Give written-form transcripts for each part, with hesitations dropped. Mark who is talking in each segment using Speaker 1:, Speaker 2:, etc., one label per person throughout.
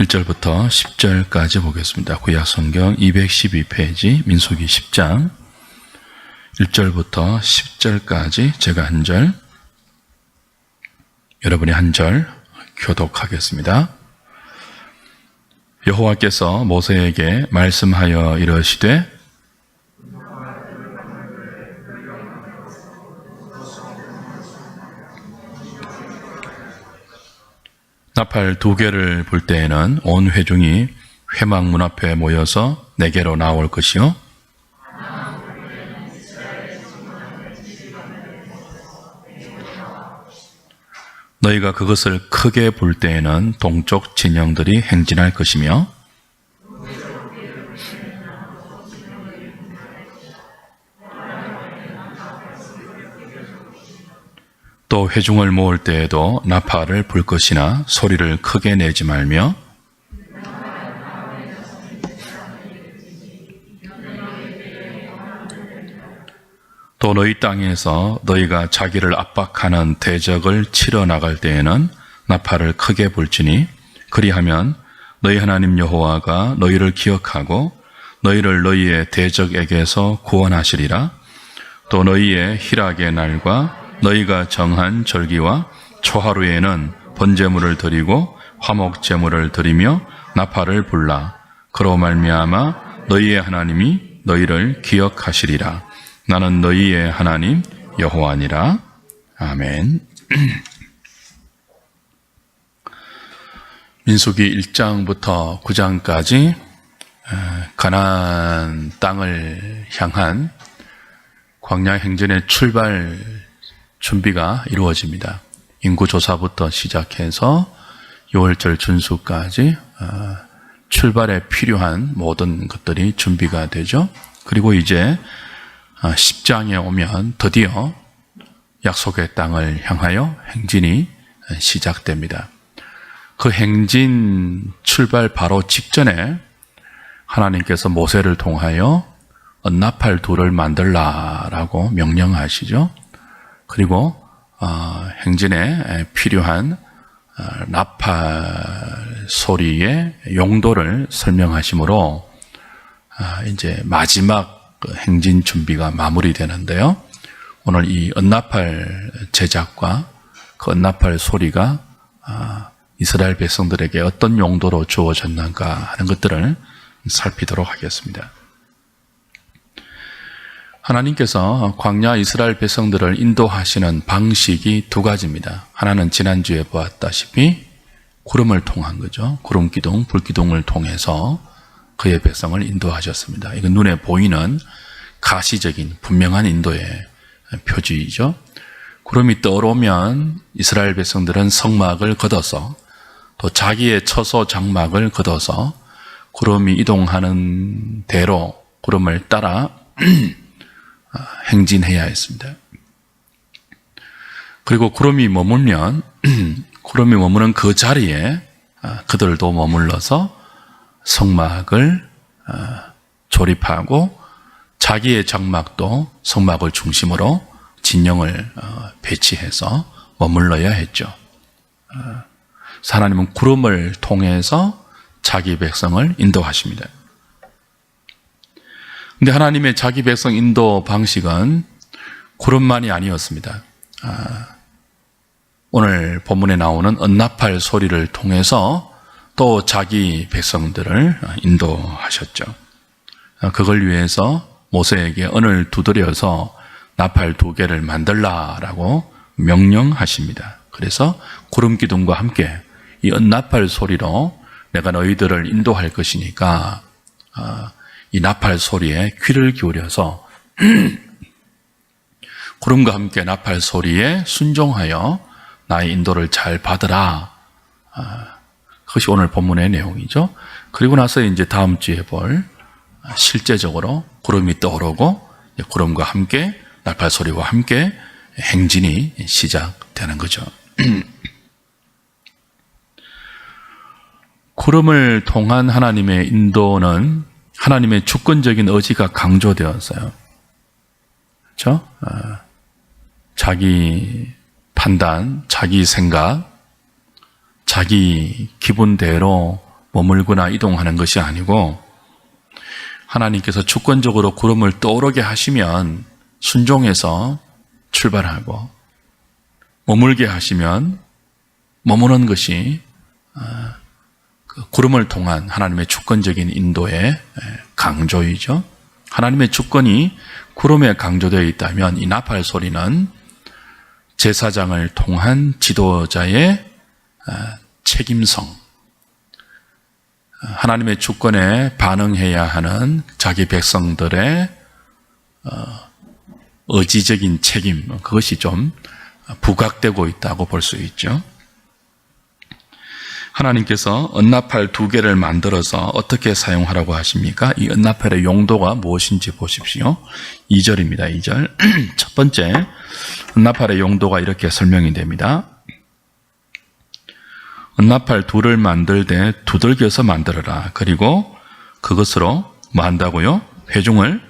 Speaker 1: 1절부터 10절까지 보겠습니다. 구약성경 212페이지 민수기 10장 1절부터 10절까지 제가 한 절, 여러분이 한 절 교독하겠습니다. 여호와께서 모세에게 말씀하여 이르시되 나팔 2개를 불 때에는 온 회중이 회막 문 앞에 모여서 내게로 나올 것이요 너희가 그것을 크게 불 때에는 동쪽 진영들이 행진할 것이며 또 회중을 모을 때에도 나팔을 불 것이나 소리를 크게 내지 말며 또 너희 땅에서 너희가 자기를 압박하는 대적을 치러 나갈 때에는 나팔을 크게 불지니 그리하면 너희 하나님 여호와가 너희를 기억하고 너희를 너희의 대적에게서 구원하시리라. 또 너희의 희락의 날과 너희가 정한 절기와 초하루에는 번제물을 드리고 화목제물을 드리며 나팔을 불라. 그로 말미암아 너희의 하나님이 너희를 기억하시리라. 나는 너희의 하나님 여호와니라. 아멘. 민수기 1장부터 9장까지 가나안 땅을 향한 광야 행진의 출발 준비가 이루어집니다. 인구조사부터 시작해서 6월절 준수까지 출발에 필요한 모든 것들이 준비가 되죠. 그리고 이제 10장에 오면 드디어 약속의 땅을 향하여 행진이 시작됩니다. 그 행진 출발 바로 직전에 하나님께서 모세를 통하여 언나팔 2를 만들라라고 명령하시죠. 그리고 행진에 필요한 나팔 소리의 용도를 설명하시므로 이제 마지막 행진 준비가 마무리되는데요. 오늘 이 언나팔 제작과 그 언나팔 소리가 이스라엘 백성들에게 어떤 용도로 주어졌는가 하는 것들을 살피도록 하겠습니다. 하나님께서 광야 이스라엘 백성들을 인도하시는 방식이 2가지입니다. 하나는 지난주에 보았다시피 구름을 통한 거죠. 구름 기둥, 불 기둥을 통해서 그의 백성을 인도하셨습니다. 이건 눈에 보이는 가시적인 분명한 인도의 표지이죠. 구름이 떠오르면 이스라엘 백성들은 성막을 걷어서 또 자기의 처소 장막을 걷어서 구름이 이동하는 대로 구름을 따라 행진해야 했습니다. 그리고 구름이 머무르면 그 자리에 그들도 머물러서 성막을 조립하고 자기의 장막도 성막을 중심으로 진영을 배치해서 머물러야 했죠. 하나님은 구름을 통해서 자기 백성을 인도하십니다. 근데 하나님의 자기 백성 인도 방식은 구름만이 아니었습니다. 오늘 본문에 나오는 언나팔 소리를 통해서 또 자기 백성들을 인도하셨죠. 그걸 위해서 모세에게 언을 두드려서 나팔 2개를 만들라라고 명령하십니다. 그래서 구름 기둥과 함께 이 언나팔 소리로 내가 너희들을 인도할 것이니까 이 나팔 소리에 귀를 기울여서 구름과 함께 나팔 소리에 순종하여 나의 인도를 잘 받으라. 그것이 오늘 본문의 내용이죠. 그리고 나서 이제 다음 주에 볼 실제적으로 구름이 떠오르고 구름과 함께 나팔 소리와 함께 행진이 시작되는 거죠. 구름을 통한 하나님의 인도는 하나님의 주권적인 의지가 강조되었어요. 그렇죠? 자기 판단, 자기 생각, 자기 기분대로 머물거나 이동하는 것이 아니고 하나님께서 주권적으로 구름을 떠오르게 하시면 순종해서 출발하고 머물게 하시면 머무는 것이 구름을 통한 하나님의 주권적인 인도의 강조이죠. 하나님의 주권이 구름에 강조되어 있다면 이 나팔 소리는 제사장을 통한 지도자의 책임성, 하나님의 주권에 반응해야 하는 자기 백성들의 의지적인 책임, 그것이 좀 부각되고 있다고 볼 수 있죠. 하나님께서 은나팔 2개를 만들어서 어떻게 사용하라고 하십니까? 이 은나팔의 용도가 무엇인지 보십시오. 2절입니다. 2절. 첫 번째, 은나팔의 용도가 이렇게 설명이 됩니다. 은나팔 2를 만들 때 두들겨서 만들어라. 그리고 그것으로 뭐 한다고요? 회중을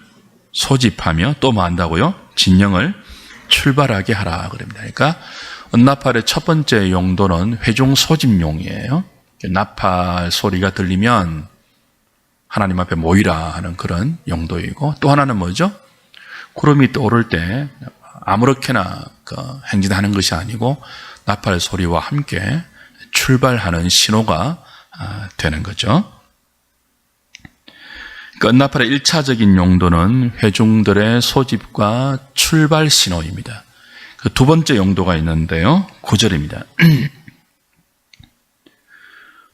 Speaker 1: 소집하며 또 뭐 한다고요? 진영을 출발하게 하라. 그럽니다. 그러니까 은나팔의 첫 번째 용도는 회중 소집용이에요. 나팔 소리가 들리면 하나님 앞에 모이라 하는 그런 용도이고, 또 하나는 뭐죠? 구름이 떠오를 때 아무렇게나 행진하는 것이 아니고 나팔 소리와 함께 출발하는 신호가 되는 거죠. 은나팔의 1차적인 용도는 회중들의 소집과 출발 신호입니다. 그 두 번째 용도가 있는데요. 9절입니다.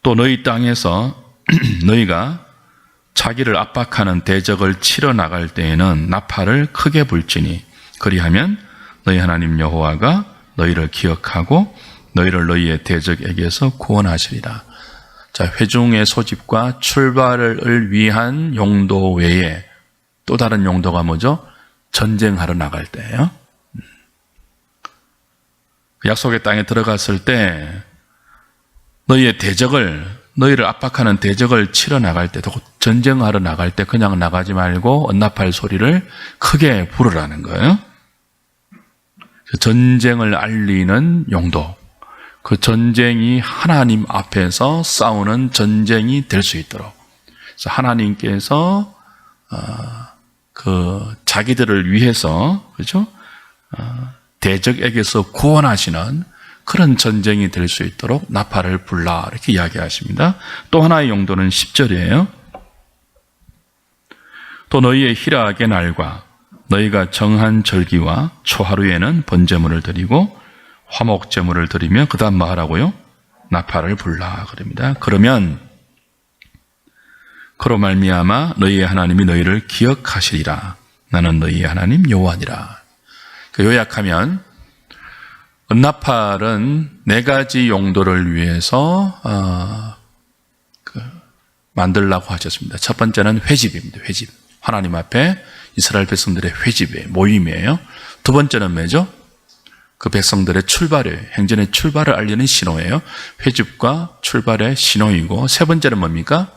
Speaker 1: 또 너희 땅에서 너희가 자기를 압박하는 대적을 치러 나갈 때에는 나팔을 크게 불지니 그리하면 너희 하나님 여호와가 너희를 기억하고 너희를 너희의 대적에게서 구원하시리라. 자, 회중의 소집과 출발을 위한 용도 외에 또 다른 용도가 뭐죠? 전쟁하러 나갈 때예요. 약속의 땅에 들어갔을 때 너희를 압박하는 대적을 치러 나갈 때, 전쟁하러 나갈 때 그냥 나가지 말고 은나팔 소리를 크게 부르라는 거예요. 전쟁을 알리는 용도, 그 전쟁이 하나님 앞에서 싸우는 전쟁이 될 수 있도록, 그래서 하나님께서 자기들을 위해서, 그렇죠? 대적에게서 구원하시는 그런 전쟁이 될 수 있도록 나팔을 불라, 이렇게 이야기하십니다. 또 하나의 용도는 10절이에요. 또 너희의 희락의 날과 너희가 정한 절기와 초하루에는 번제물을 드리고 화목제물을 드리며 그 다음 뭐 하라고요? 나팔을 불라 그럽니다. 그러면 그로 말미암아 너희의 하나님이 너희를 기억하시리라. 나는 너희의 하나님 여호와니라. 요약하면 은나팔은 4가지 용도를 위해서 만들라고 하셨습니다. 첫 번째는 회집입니다. 회집. 하나님 앞에 이스라엘 백성들의 회집이에요. 모임이에요. 두 번째는 뭐죠? 그 백성들의 출발이에요. 행전의 출발을 알리는 신호예요. 회집과 출발의 신호이고, 세 번째는 뭡니까?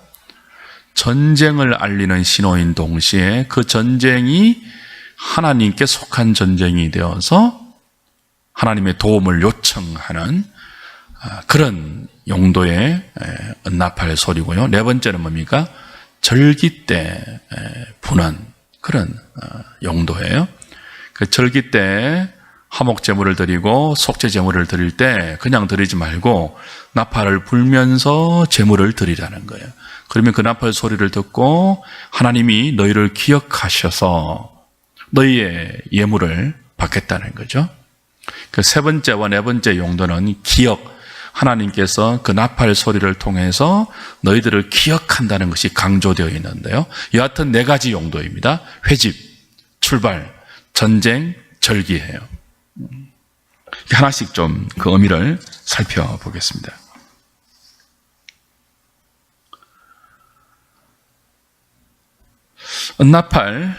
Speaker 1: 전쟁을 알리는 신호인 동시에 그 전쟁이 하나님께 속한 전쟁이 되어서 하나님의 도움을 요청하는 그런 용도의 은나팔 소리고요. 네 번째는 뭡니까? 절기 때 부는 그런 용도예요. 그 절기 때 화목제물을 드리고 속죄제물을 드릴 때 그냥 드리지 말고 나팔을 불면서 제물을 드리라는 거예요. 그러면 그 나팔 소리를 듣고 하나님이 너희를 기억하셔서 너희의 예물을 받겠다는 거죠. 그 세 번째와 네 번째 용도는 기억, 하나님께서 그 나팔 소리를 통해서 너희들을 기억한다는 것이 강조되어 있는데요. 여하튼 4가지 용도입니다. 회집, 출발, 전쟁, 절기예요. 하나씩 좀 그 의미를 살펴보겠습니다. 은나팔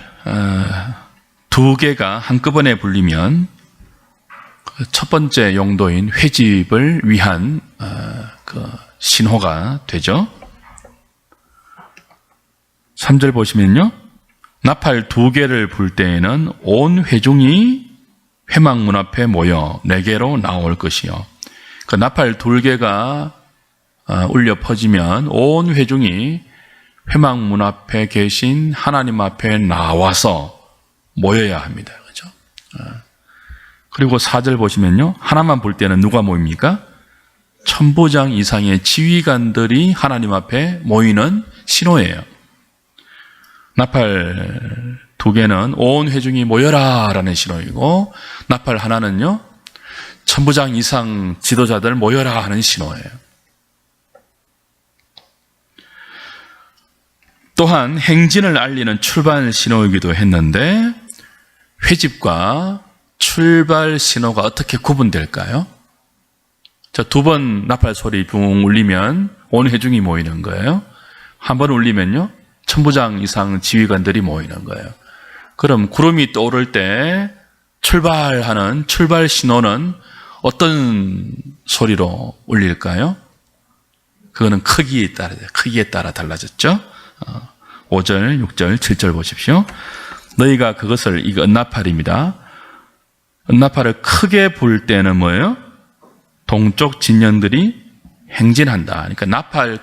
Speaker 1: 2개가 한꺼번에 불리면 첫 번째 용도인 회집을 위한 그 신호가 되죠. 3절 보시면요. 나팔 2개를 불 때에는 온 회중이 회막 문 앞에 모여 내게로 나올 것이요. 그 나팔 2개가 울려 퍼지면 온 회중이 회막 문 앞에 계신 하나님 앞에 나와서 모여야 합니다. 그렇죠? 그리고 4절 보시면요. 하나만 볼 때는 누가 모입니까? 천부장 이상의 지휘관들이 하나님 앞에 모이는 신호예요. 나팔 2개는 온 회중이 모여라 라는 신호이고, 나팔 하나는요, 천부장 이상 지도자들 모여라 하는 신호예요. 또한 행진을 알리는 출발 신호이기도 했는데, 회집과 출발 신호가 어떻게 구분될까요? 자, 2번 나팔 소리 붕 울리면 온 회중이 모이는 거예요. 한 번 울리면요, 천부장 이상 지휘관들이 모이는 거예요. 그럼 구름이 떠오를 때 출발하는 출발 신호는 어떤 소리로 울릴까요? 그거는 크기에 따라 달라졌죠. 5절, 6절, 7절 보십시오. 너희가 그것을, 이거 은나팔입니다. 은나팔을 크게 불 때는 뭐예요? 동쪽 진영들이 행진한다. 그러니까 나팔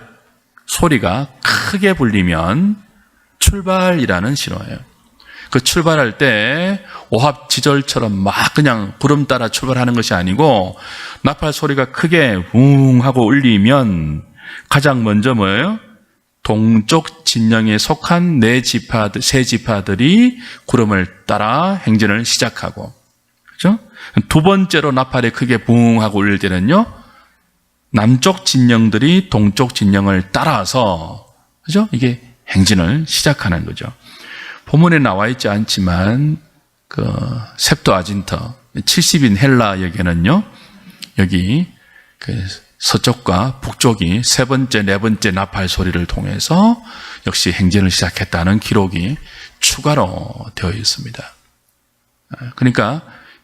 Speaker 1: 소리가 크게 불리면 출발이라는 신호예요. 그 출발할 때 오합지졸처럼 막 그냥 구름 따라 출발하는 것이 아니고, 나팔 소리가 크게 웅 하고 울리면 가장 먼저 뭐예요? 동쪽 진영에 속한 세 지파들이 구름을 따라 행진을 시작하고, 그렇죠? 2번째로 나팔이 크게 붕 하고 울릴 때는요, 남쪽 진영들이 동쪽 진영을 따라서, 그죠? 이게 행진을 시작하는 거죠. 본문에 나와 있지 않지만, 셉토아진터, 70인 헬라역에는요, 여기 서쪽과 북쪽이 3번째, 4번째 나팔 소리를 통해서 역시 행진을 시작했다는 기록이 추가로 되어 있습니다. 그러니까,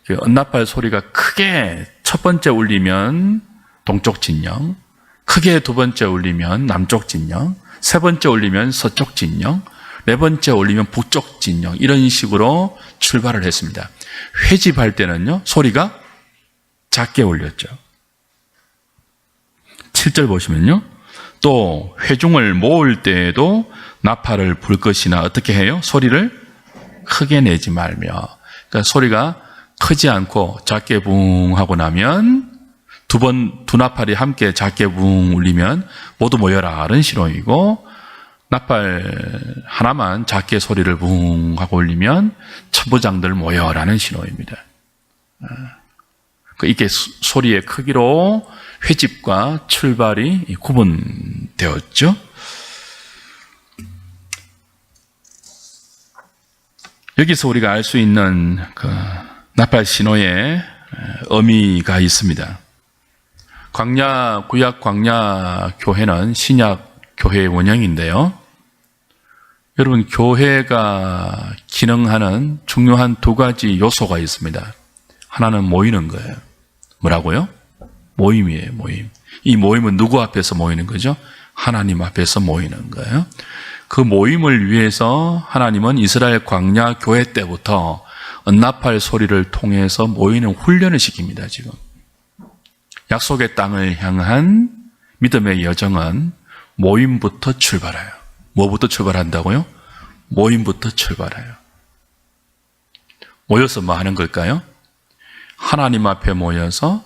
Speaker 1: 은나팔 소리가 크게 첫 번째 울리면 동쪽 진영, 크게 2번째 울리면 남쪽 진영, 3번째 울리면 서쪽 진영, 4번째 울리면 북쪽 진영, 이런 식으로 출발을 했습니다. 회집할 때는요, 소리가 작게 울렸죠. 7절 보시면요, 또 회중을 모을 때에도 나팔을 불 것이나 어떻게 해요? 소리를 크게 내지 말며. 그러니까 소리가 크지 않고 작게 붕 하고 나면 두 나팔이 함께 작게 붕 울리면 모두 모여라 이런 신호이고, 나팔 하나만 작게 소리를 붕 하고 울리면 천부장들 모여라는 신호입니다. 이게 소리의 크기로 회집과 출발이 구분되었죠. 여기서 우리가 알 수 있는 나팔 신호의 의미가 있습니다. 구약 광야 교회는 신약 교회의 원형인데요. 여러분, 교회가 기능하는 중요한 2가지 요소가 있습니다. 하나는 모이는 거예요. 뭐라고요? 모임이에요, 모임. 이 모임은 누구 앞에서 모이는 거죠? 하나님 앞에서 모이는 거예요. 그 모임을 위해서 하나님은 이스라엘 광야 교회 때부터 은나팔 소리를 통해서 모이는 훈련을 시킵니다, 지금. 약속의 땅을 향한 믿음의 여정은 모임부터 출발해요. 뭐부터 출발한다고요? 모임부터 출발해요. 모여서 뭐 하는 걸까요? 하나님 앞에 모여서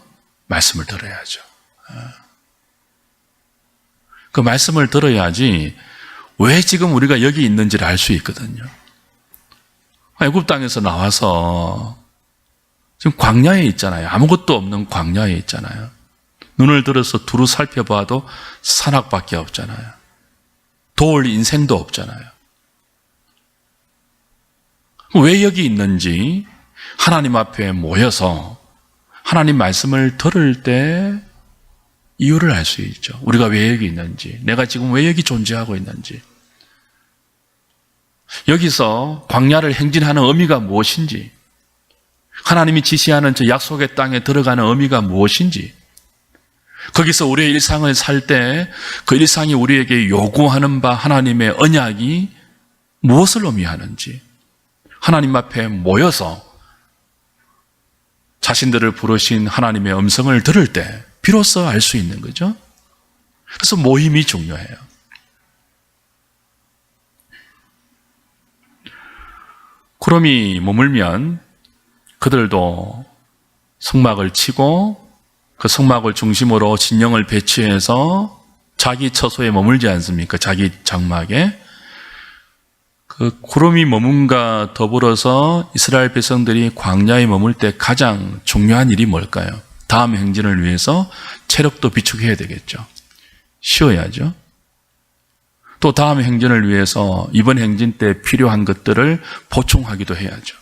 Speaker 1: 말씀을 들어야죠. 그 말씀을 들어야지 왜 지금 우리가 여기 있는지를 알 수 있거든요. 애굽 땅에서 나와서 지금 광야에 있잖아요. 아무것도 없는 광야에 있잖아요. 눈을 들어서 두루 살펴봐도 산악밖에 없잖아요. 도울 인생도 없잖아요. 왜 여기 있는지 하나님 앞에 모여서 하나님 말씀을 들을 때 이유를 알 수 있죠. 우리가 왜 여기 있는지, 내가 지금 왜 여기 존재하고 있는지, 여기서 광야를 행진하는 의미가 무엇인지, 하나님이 지시하는 저 약속의 땅에 들어가는 의미가 무엇인지, 거기서 우리의 일상을 살 때 그 일상이 우리에게 요구하는 바 하나님의 언약이 무엇을 의미하는지, 하나님 앞에 모여서 자신들을 부르신 하나님의 음성을 들을 때 비로소 알 수 있는 거죠. 그래서 모임이 중요해요. 구름이 머물면 그들도 성막을 치고 그 성막을 중심으로 진영을 배치해서 자기 처소에 머물지 않습니까? 자기 장막에. 그 구름이 머문과 더불어서 이스라엘 백성들이 광야에 머물 때 가장 중요한 일이 뭘까요? 다음 행진을 위해서 체력도 비축해야 되겠죠. 쉬어야죠. 또 다음 행진을 위해서 이번 행진 때 필요한 것들을 보충하기도 해야죠.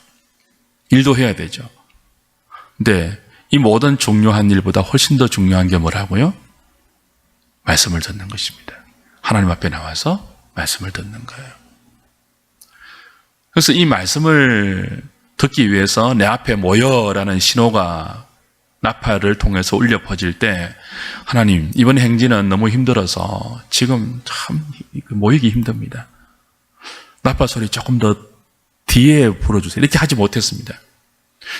Speaker 1: 일도 해야 되죠. 근데 이 모든 중요한 일보다 훨씬 더 중요한 게 뭐라고요? 말씀을 듣는 것입니다. 하나님 앞에 나와서 말씀을 듣는 거예요. 그래서 이 말씀을 듣기 위해서 내 앞에 모여라는 신호가 나팔을 통해서 울려 퍼질 때 하나님, 이번 행진은 너무 힘들어서 지금 참 모이기 힘듭니다. 나팔 소리 조금 더 뒤에 불어주세요. 이렇게 하지 못했습니다.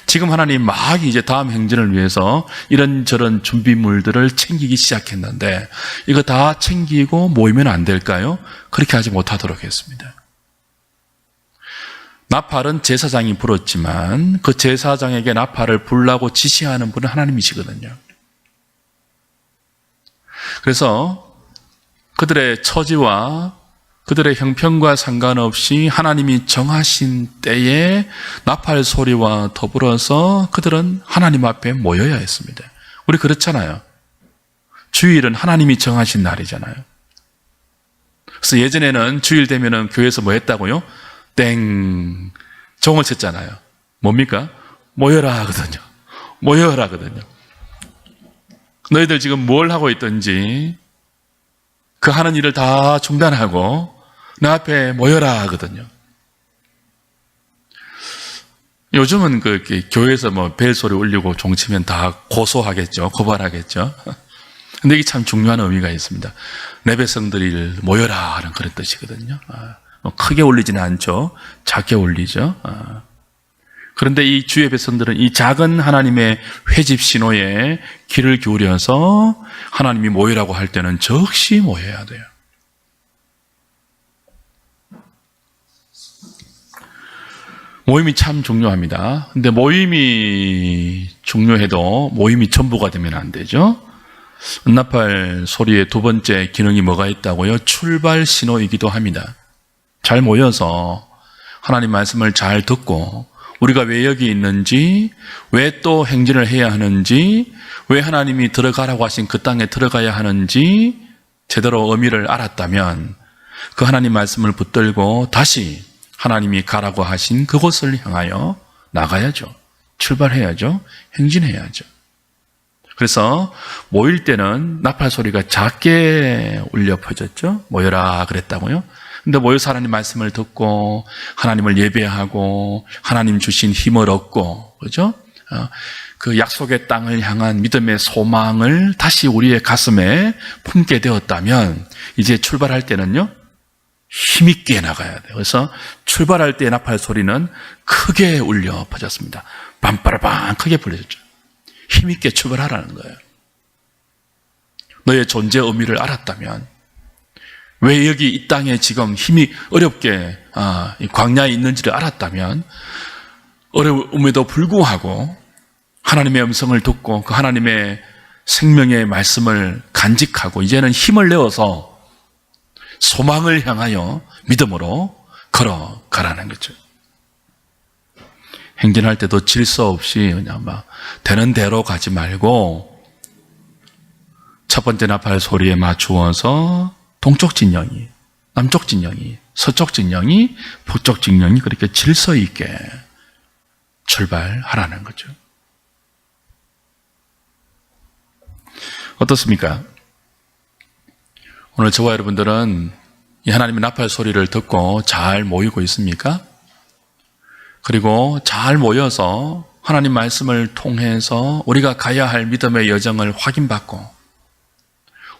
Speaker 1: 지금 하나님 막 이제 다음 행진을 위해서 이런저런 준비물들을 챙기기 시작했는데 이거 다 챙기고 모이면 안 될까요? 그렇게 하지 못하도록 했습니다. 나팔은 제사장이 불었지만 그 제사장에게 나팔을 불라고 지시하는 분은 하나님이시거든요. 그래서 그들의 처지와 그들의 형편과 상관없이 하나님이 정하신 때에 나팔 소리와 더불어서 그들은 하나님 앞에 모여야 했습니다. 우리 그렇잖아요. 주일은 하나님이 정하신 날이잖아요. 그래서 예전에는 주일 되면은 교회에서 뭐 했다고요? 땡, 종을 쳤잖아요. 뭡니까? 모여라 하거든요. 모여라 하거든요. 너희들 지금 뭘 하고 있든지 그 하는 일을 다 중단하고 내 앞에 모여라 하거든요. 요즘은 그 교회에서 뭐 벨소리 울리고 종치면 다 고소하겠죠. 고발하겠죠. 근데 이게 참 중요한 의미가 있습니다. 내 백성들이 모여라 하는 그런 뜻이거든요. 크게 울리지는 않죠. 작게 울리죠. 그런데 이 주의 백성들은 이 작은 하나님의 회집 신호에 귀를 기울여서 하나님이 모이라고 할 때는 적시 모여야 돼요. 모임이 참 중요합니다. 근데 모임이 중요해도 모임이 전부가 되면 안 되죠. 은나팔 소리의 두 번째 기능이 뭐가 있다고요? 출발 신호이기도 합니다. 잘 모여서 하나님 말씀을 잘 듣고 우리가 왜 여기 있는지, 왜 또 행진을 해야 하는지, 왜 하나님이 들어가라고 하신 그 땅에 들어가야 하는지 제대로 의미를 알았다면 그 하나님 말씀을 붙들고 다시 하나님이 가라고 하신 그곳을 향하여 나가야죠. 출발해야죠. 행진해야죠. 그래서 모일 때는 나팔 소리가 작게 울려 퍼졌죠. 모여라 그랬다고요. 근데 모여서 하나님 말씀을 듣고 하나님을 예배하고 하나님 주신 힘을 얻고, 그죠? 그 약속의 땅을 향한 믿음의 소망을 다시 우리의 가슴에 품게 되었다면 이제 출발할 때는요, 힘있게 나가야 돼요. 그래서 출발할 때의 나팔 소리는 크게 울려 퍼졌습니다. 빰빠라빵 크게 불려졌죠. 힘있게 출발하라는 거예요. 너의 존재 의미를 알았다면, 왜 여기 이 땅에 지금 힘이 어렵게 광야에 있는지를 알았다면 어려움에도 불구하고 하나님의 음성을 듣고 그 하나님의 생명의 말씀을 간직하고 이제는 힘을 내어서 소망을 향하여 믿음으로 걸어가라는 거죠. 행진할 때도 질서 없이 그냥 막 되는 대로 가지 말고 첫 번째 나팔 소리에 맞추어서 동쪽 진영이, 남쪽 진영이, 서쪽 진영이, 북쪽 진영이 그렇게 질서 있게 출발하라는 거죠. 어떻습니까? 오늘 저와 여러분들은 이 하나님의 나팔 소리를 듣고 잘 모이고 있습니까? 그리고 잘 모여서 하나님 말씀을 통해서 우리가 가야 할 믿음의 여정을 확인받고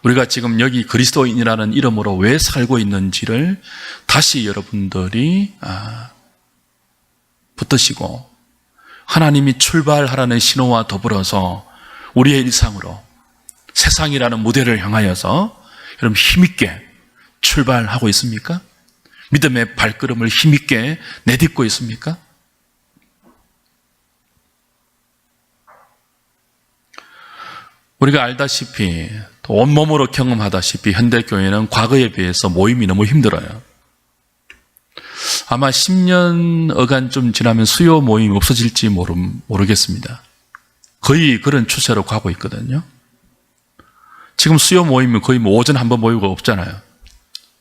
Speaker 1: 우리가 지금 여기 그리스도인이라는 이름으로 왜 살고 있는지를 다시 여러분들이 붙드시고 하나님이 출발하라는 신호와 더불어서 우리의 일상으로 세상이라는 무대를 향하여서 여러분 힘있게 출발하고 있습니까? 믿음의 발걸음을 힘있게 내딛고 있습니까? 우리가 알다시피 또 온몸으로 경험하다시피 현대교회는 과거에 비해서 모임이 너무 힘들어요. 아마 10년 어간쯤 지나면 수요 모임이 없어질지 모르겠습니다. 거의 그런 추세로 가고 있거든요. 지금 수요 모임이 거의 오전 한번 모이고 없잖아요.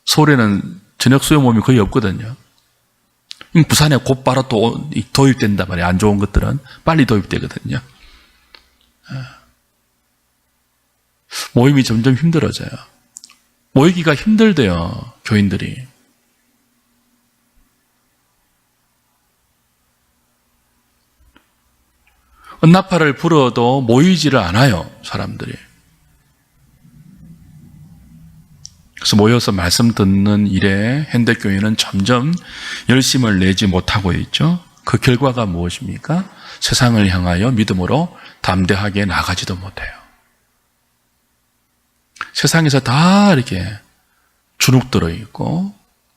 Speaker 1: 서울에는 저녁 수요 모임이 거의 없거든요. 부산에 곧바로 또 도입된단 말이에요. 안 좋은 것들은 빨리 도입되거든요. 모임이 점점 힘들어져요. 모이기가 힘들대요, 교인들이. 은나팔을 불어도 모이지를 않아요, 사람들이. 그래서 모여서 말씀 듣는 일에 현대교회는 점점 열심을 내지 못하고 있죠. 그 결과가 무엇입니까? 세상을 향하여 믿음으로 담대하게 나가지도 못해요. 세상에서 다 이렇게 주눅 들어 있고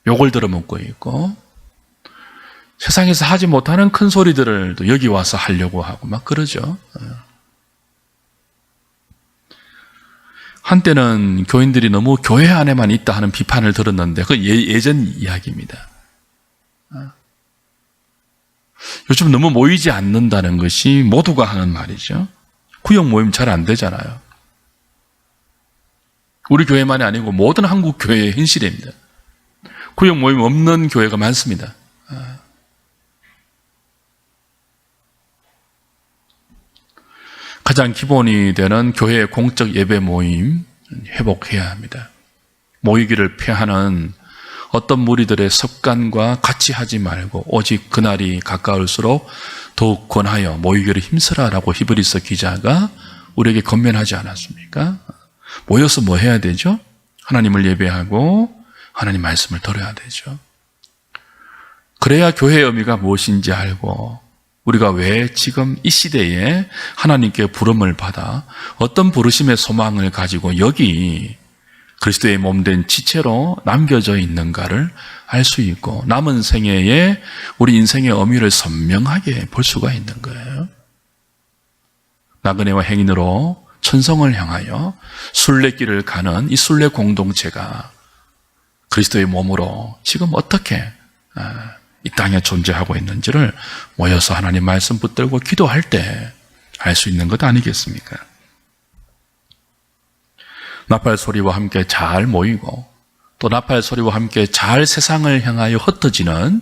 Speaker 1: 욕을 들어먹고 있고 세상에서 하지 못하는 큰 소리들을 여기 와서 하려고 하고 막 그러죠. 한때는 교인들이 너무 교회 안에만 있다 하는 비판을 들었는데 그 예전 이야기입니다. 요즘 너무 모이지 않는다는 것이 모두가 하는 말이죠. 구역 모임 잘 안 되잖아요. 우리 교회만이 아니고 모든 한국 교회의 현실입니다. 구역 모임 없는 교회가 많습니다. 가장 기본이 되는 교회의 공적 예배 모임 회복해야 합니다. 모이기를 피하는 어떤 무리들의 습관과 같이 하지 말고 오직 그날이 가까울수록 더욱 권하여 모이기를 힘쓰라라고 히브리서 기자가 우리에게 권면하지 않았습니까? 모여서 뭐 해야 되죠? 하나님을 예배하고 하나님 말씀을 들어야 되죠. 그래야 교회의 의미가 무엇인지 알고 우리가 왜 지금 이 시대에 하나님께 부름을 받아 어떤 부르심의 소망을 가지고 여기 그리스도의 몸된 지체로 남겨져 있는가를 알 수 있고 남은 생애에 우리 인생의 의미를 선명하게 볼 수가 있는 거예요. 나그네와 행인으로 천성을 향하여 순례길을 가는 이 순례 공동체가 그리스도의 몸으로 지금 어떻게 이 땅에 존재하고 있는지를 모여서 하나님 말씀 붙들고 기도할 때 알 수 있는 것 아니겠습니까? 나팔 소리와 함께 잘 모이고 또 나팔 소리와 함께 잘 세상을 향하여 흩어지는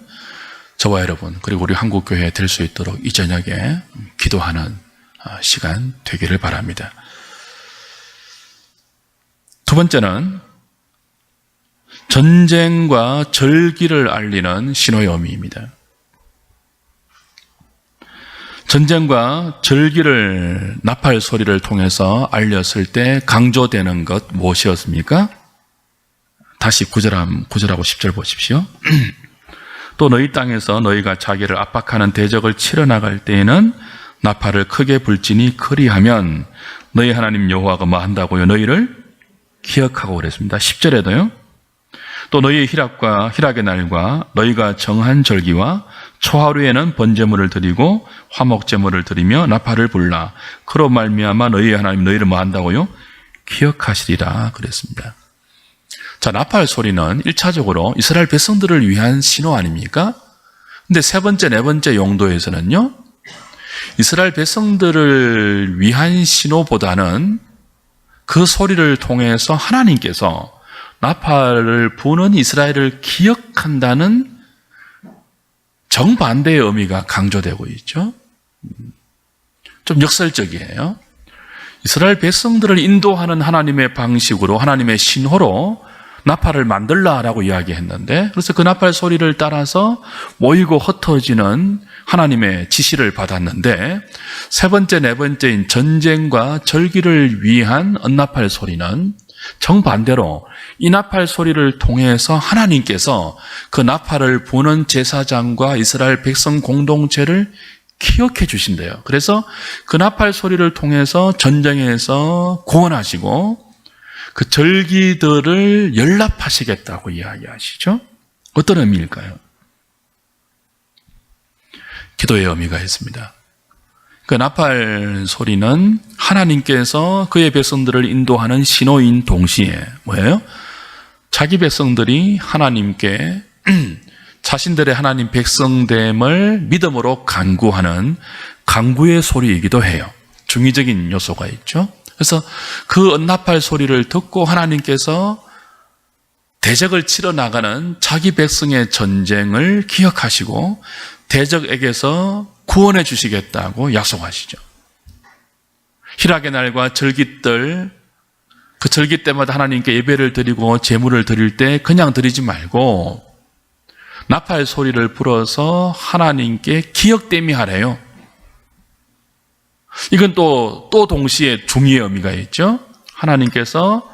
Speaker 1: 저와 여러분 그리고 우리 한국교회 될 수 있도록 이 저녁에 기도하는 시간 되기를 바랍니다. 두 번째는 전쟁과 절기를 알리는 신호의 의미입니다. 전쟁과 절기를 나팔 소리를 통해서 알렸을 때 강조되는 것 무엇이었습니까? 다시 9절하고 10절 보십시오. 또 너희 땅에서 너희가 자기를 압박하는 대적을 치러 나갈 때에는 나팔을 크게 불지니 그리하면 너희 하나님 여호와가 뭐 한다고요? 너희를 기억하고 그랬습니다. 10절에도요. 또 너희의 희락의 날과 너희가 정한 절기와 초하루에는 번제물을 드리고 화목제물을 드리며 나팔을 불라. 그로 말미암아 너희의 하나님 너희를 뭐 한다고요? 기억하시리라 그랬습니다. 자, 나팔 소리는 1차적으로 이스라엘 백성들을 위한 신호 아닙니까? 근데 세 번째, 네 번째 용도에서는요, 이스라엘 백성들을 위한 신호보다는 그 소리를 통해서 하나님께서 나팔을 부는 이스라엘을 기억한다는 정반대의 의미가 강조되고 있죠. 좀 역설적이에요. 이스라엘 백성들을 인도하는 하나님의 방식으로 하나님의 신호로 나팔을 만들라라고 이야기했는데 그래서 그 나팔 소리를 따라서 모이고 흩어지는 하나님의 지시를 받았는데 세 번째, 네 번째인 전쟁과 절기를 위한 은나팔 소리는 정반대로 이 나팔 소리를 통해서 하나님께서 그 나팔을 부는 제사장과 이스라엘 백성 공동체를 기억해 주신대요. 그래서 그 나팔 소리를 통해서 전쟁에서 구원하시고 그 절기들을 연락하시겠다고 이야기하시죠. 어떤 의미일까요? 기도의 의미가 있습니다. 그 나팔 소리는 하나님께서 그의 백성들을 인도하는 신호인 동시에 뭐예요? 자기 백성들이 하나님께 자신들의 하나님 백성됨을 믿음으로 간구하는 간구의 소리이기도 해요. 중의적인 요소가 있죠. 그래서 그 은나팔 소리를 듣고 하나님께서 대적을 치러 나가는 자기 백성의 전쟁을 기억하시고 대적에게서 구원해 주시겠다고 약속하시죠. 희락의 날과 절기들, 그 절기 때마다 하나님께 예배를 드리고 제물을 드릴 때 그냥 드리지 말고 나팔 소리를 불어서 하나님께 기억되미 하래요. 이건 또 동시에 중의의 의미가 있죠. 하나님께서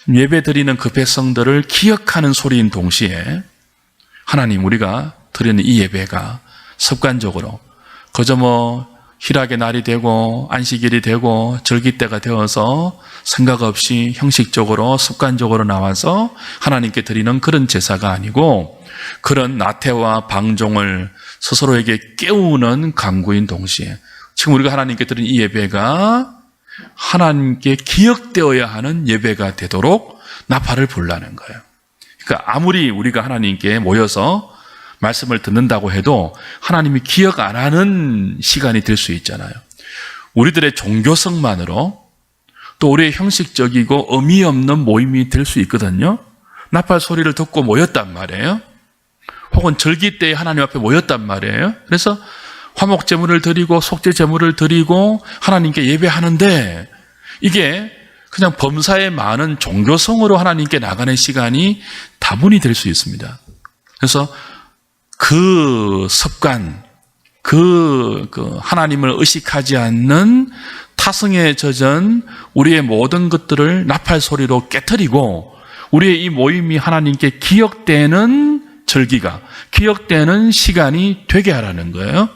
Speaker 1: 예배 드리는 그 백성들을 기억하는 소리인 동시에 하나님, 우리가 드리는 이 예배가 습관적으로 그저 희락의 날이 되고 안식일이 되고 절기 때가 되어서 생각 없이 형식적으로 습관적으로 나와서 하나님께 드리는 그런 제사가 아니고 그런 나태와 방종을 스스로에게 깨우는 간구인 동시에 지금 우리가 하나님께 드린 이 예배가 하나님께 기억되어야 하는 예배가 되도록 나팔을 불라는 거예요. 그러니까 아무리 우리가 하나님께 모여서 말씀을 듣는다고 해도 하나님이 기억 안 하는 시간이 될 수 있잖아요. 우리들의 종교성만으로 또 우리의 형식적이고 의미 없는 모임이 될 수 있거든요. 나팔 소리를 듣고 모였단 말이에요. 혹은 절기 때에 하나님 앞에 모였단 말이에요. 그래서 화목 제물을 드리고 속죄 제물을 드리고 하나님께 예배하는데 이게 그냥 범사에 많은 종교성으로 하나님께 나가는 시간이 다분히 될 수 있습니다. 그래서 그 습관, 그 하나님을 의식하지 않는 타성에 젖은 우리의 모든 것들을 나팔 소리로 깨트리고 우리의 이 모임이 하나님께 기억되는 절기가, 기억되는 시간이 되게 하라는 거예요.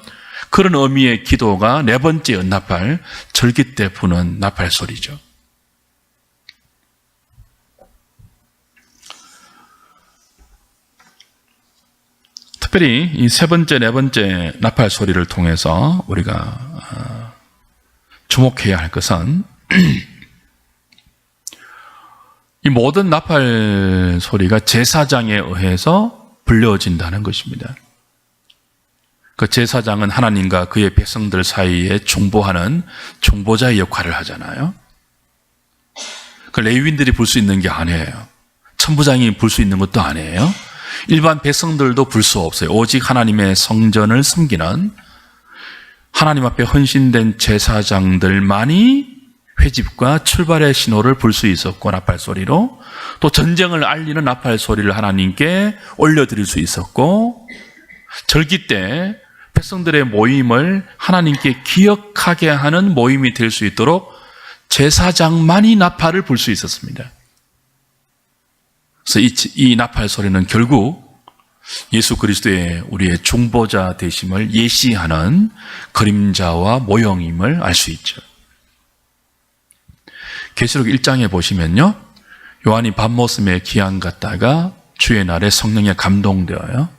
Speaker 1: 그런 의미의 기도가 네 번째 은나팔, 절기 때 부는 나팔 소리죠. 특별히 이 세 번째, 네 번째 나팔 소리를 통해서 우리가 주목해야 할 것은 이 모든 나팔 소리가 제사장에 의해서 불려진다는 것입니다. 그 제사장은 하나님과 그의 백성들 사이에 중보하는 중보자의 역할을 하잖아요. 그 레위인들이 불 수 있는 게 아니에요. 천부장이 불 수 있는 것도 아니에요. 일반 백성들도 불 수 없어요. 오직 하나님의 성전을 섬기는 하나님 앞에 헌신된 제사장들만이 회집과 출발의 신호를 불 수 있었고 나팔 소리로 또 전쟁을 알리는 나팔 소리를 하나님께 올려드릴 수 있었고 절기 때 백성들의 모임을 하나님께 기억하게 하는 모임이 될 수 있도록 제사장만이 나팔을 불 수 있었습니다. 그래서 이 나팔 소리는 결국 예수 그리스도의 우리의 중보자 되심을 예시하는 그림자와 모형임을 알 수 있죠. 계시록 1장에 보시면요, 요한이 밤모섬에 기한 갔다가 주의 날에 성령에 감동되어요.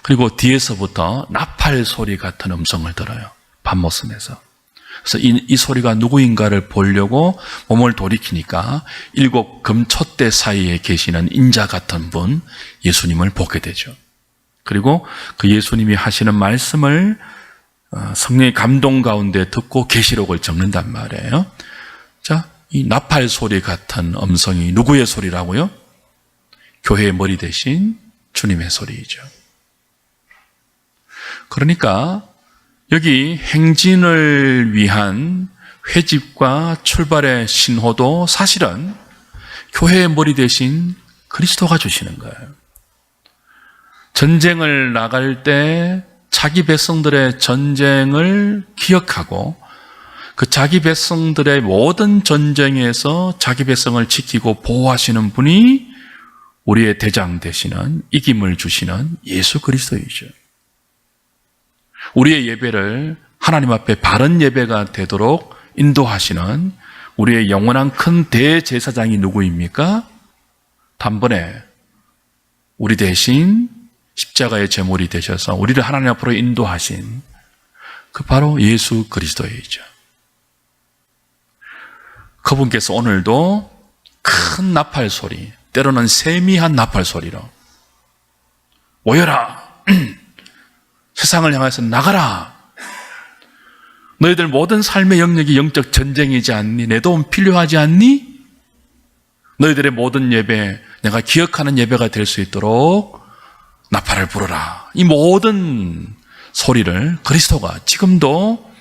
Speaker 1: 그리고 뒤에서부터 나팔 소리 같은 음성을 들어요. 밤모섬에서. 그래서 이 소리가 누구인가를 보려고 몸을 돌이키니까 7 금촛대 사이에 계시는 인자 같은 분 예수님을 보게 되죠. 그리고 그 예수님이 하시는 말씀을 성령의 감동 가운데 듣고 계시록을 적는단 말이에요. 자, 이 나팔 소리 같은 음성이 누구의 소리라고요? 교회의 머리 대신 주님의 소리이죠. 그러니까 여기 행진을 위한 회집과 출발의 신호도 사실은 교회의 머리 대신 그리스도가 주시는 거예요. 전쟁을 나갈 때 자기 백성들의 전쟁을 기억하고 그 자기 백성들의 모든 전쟁에서 자기 백성을 지키고 보호하시는 분이 우리의 대장 되시는 이김을 주시는 예수 그리스도이죠. 우리의 예배를 하나님 앞에 바른 예배가 되도록 인도하시는 우리의 영원한 큰 대제사장이 누구입니까? 단번에 우리 대신 십자가의 제물이 되셔서 우리를 하나님 앞으로 인도하신 그 바로 예수 그리스도이죠. 그분께서 오늘도 큰 나팔 소리, 때로는 세미한 나팔 소리로 모여라! 세상을 향해서 나가라! 너희들 모든 삶의 영역이 영적 전쟁이지 않니? 내 도움 필요하지 않니? 너희들의 모든 예배, 내가 기억하는 예배가 될 수 있도록 나팔을 불어라. 이 모든 소리를 그리스도가 지금도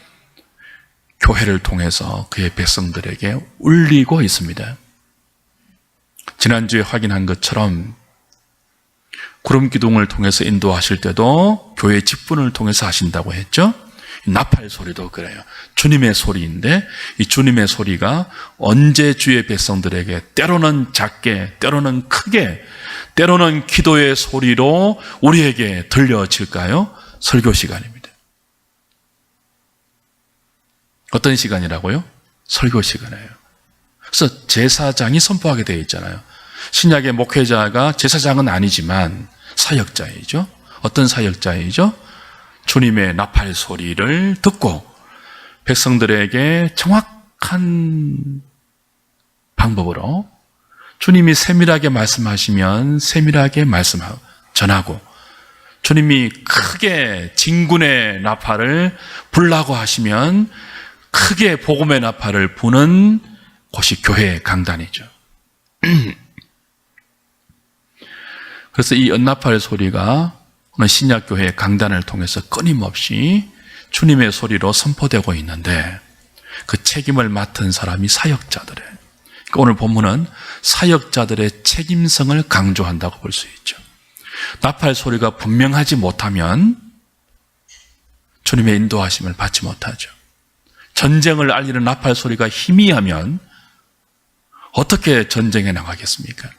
Speaker 1: 교회를 통해서 그의 백성들에게 울리고 있습니다. 지난주에 확인한 것처럼 구름 기둥을 통해서 인도하실 때도 교회 직분을 통해서 하신다고 했죠. 나팔 소리도 그래요. 주님의 소리인데 이 주님의 소리가 언제 주의 백성들에게 때로는 작게, 때로는 크게, 때로는 기도의 소리로 우리에게 들려질까요? 설교 시간입니다. 어떤 시간이라고요? 설교 시간이에요. 그래서 제사장이 선포하게 되어 있잖아요. 신약의 목회자가 제사장은 아니지만 사역자이죠. 어떤 사역자이죠? 주님의 나팔 소리를 듣고 백성들에게 정확한 방법으로 주님이 세밀하게 말씀하시면 세밀하게 전하고 주님이 크게 진군의 나팔을 불라고 하시면 크게 복음의 나팔을 부는 곳이 교회의 강단이죠. 그래서 이 연나팔 소리가 오늘 신약교회의 강단을 통해서 끊임없이 주님의 소리로 선포되고 있는데 그 책임을 맡은 사람이 사역자들이에요. 그러니까 오늘 본문은 사역자들의 책임성을 강조한다고 볼 수 있죠. 나팔 소리가 분명하지 못하면 주님의 인도하심을 받지 못하죠. 전쟁을 알리는 나팔 소리가 희미하면 어떻게 전쟁에 나가겠습니까?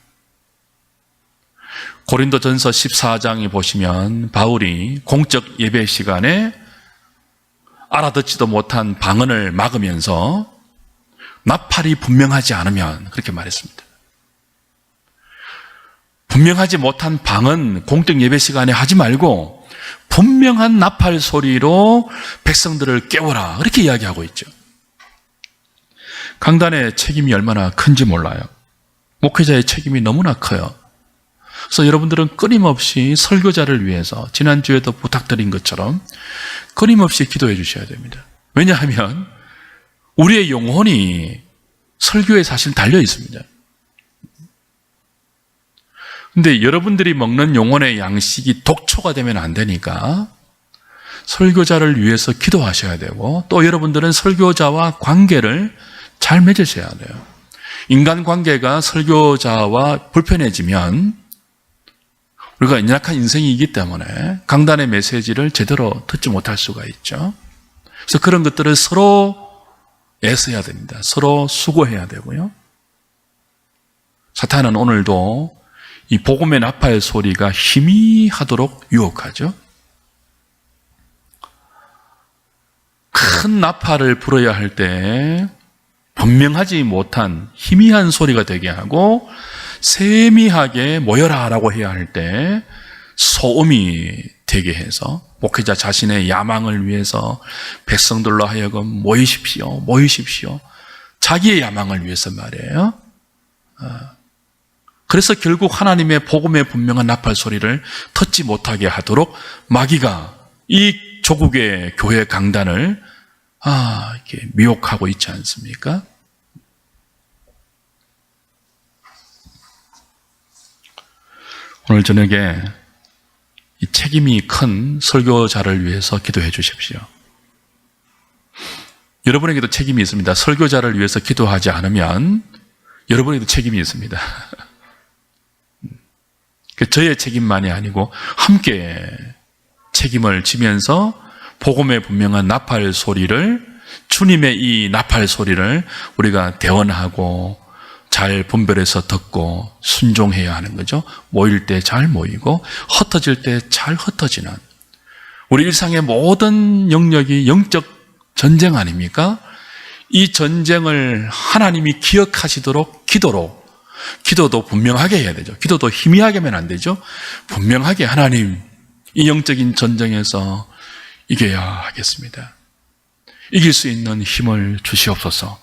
Speaker 1: 고린도전서 14장에 보시면 바울이 공적 예배 시간에 알아듣지도 못한 방언을 막으면서 나팔이 분명하지 않으면 그렇게 말했습니다. 분명하지 못한 방언 공적 예배 시간에 하지 말고 분명한 나팔 소리로 백성들을 깨워라 그렇게 이야기하고 있죠. 강단의 책임이 얼마나 큰지 몰라요. 목회자의 책임이 너무나 커요. 그래서 여러분들은 끊임없이 설교자를 위해서 지난주에도 부탁드린 것처럼 끊임없이 기도해 주셔야 됩니다. 왜냐하면 우리의 영혼이 설교에 사실 달려 있습니다. 근데 여러분들이 먹는 영혼의 양식이 독초가 되면 안 되니까 설교자를 위해서 기도하셔야 되고 또 여러분들은 설교자와 관계를 잘 맺으셔야 돼요. 인간관계가 설교자와 불편해지면 우리가 연약한 인생이기 때문에 강단의 메시지를 제대로 듣지 못할 수가 있죠. 그래서 그런 것들을 서로 애써야 됩니다. 서로 수고해야 되고요. 사탄은 오늘도 이 복음의 나팔 소리가 희미하도록 유혹하죠. 큰 나팔을 불어야 할 때 분명하지 못한 희미한 소리가 되게 하고 세미하게 모여라라고 해야 할 때 소음이 되게 해서 목회자 자신의 야망을 위해서 백성들로 하여금 모이십시오. 자기의 야망을 위해서 말이에요. 그래서 결국 하나님의 복음의 분명한 나팔 소리를 듣지 못하게 하도록 마귀가 이 조국의 교회 강단을 이렇게 미혹하고 있지 않습니까? 오늘 저녁에 이 책임이 큰 설교자를 위해서 기도해 주십시오. 여러분에게도 책임이 있습니다. 설교자를 위해서 기도하지 않으면 여러분에게도 책임이 있습니다. 저의 책임만이 아니고 함께 책임을 지면서 복음의 분명한 나팔 소리를 주님의 이 나팔 소리를 우리가 대언하고 잘 분별해서 듣고 순종해야 하는 거죠. 모일 때 잘 모이고 흩어질 때 잘 흩어지는 우리 일상의 모든 영역이 영적 전쟁 아닙니까? 이 전쟁을 하나님이 기억하시도록 기도도 분명하게 해야 되죠. 기도도 희미하게 하면 안 되죠. 분명하게 하나님, 이 영적인 전쟁에서 이겨야 하겠습니다. 이길 수 있는 힘을 주시옵소서.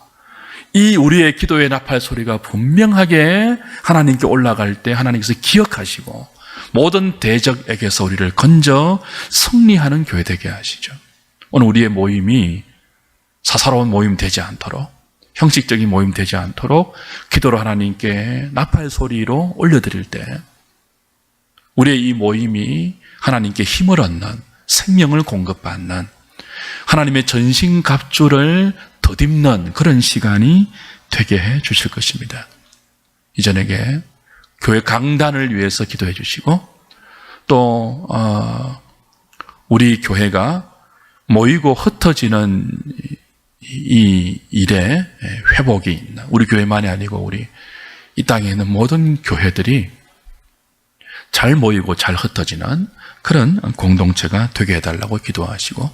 Speaker 1: 이 우리의 기도의 나팔 소리가 분명하게 하나님께 올라갈 때 하나님께서 기억하시고 모든 대적에게서 우리를 건져 승리하는 교회 되게 하시죠. 오늘 우리의 모임이 사사로운 모임 되지 않도록, 형식적인 모임 되지 않도록 기도로 하나님께 나팔 소리로 올려드릴 때 우리의 이 모임이 하나님께 힘을 얻는, 생명을 공급받는, 하나님의 전신갑주를 덧입는 그런 시간이 되게 해 주실 것입니다. 이전에게 교회 강단을 위해서 기도해 주시고 또 우리 교회가 모이고 흩어지는 이 일에 회복이 있는, 우리 교회만이 아니고 우리 이 땅에 있는 모든 교회들이 잘 모이고 잘 흩어지는 그런 공동체가 되게 해달라고 기도하시고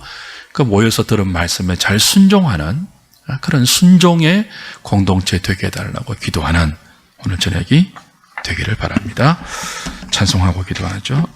Speaker 1: 그 모여서 들은 말씀에 잘 순종하는 그런 순종의 공동체 되게 해달라고 기도하는 오늘 저녁이 되기를 바랍니다. 찬송하고 기도하죠.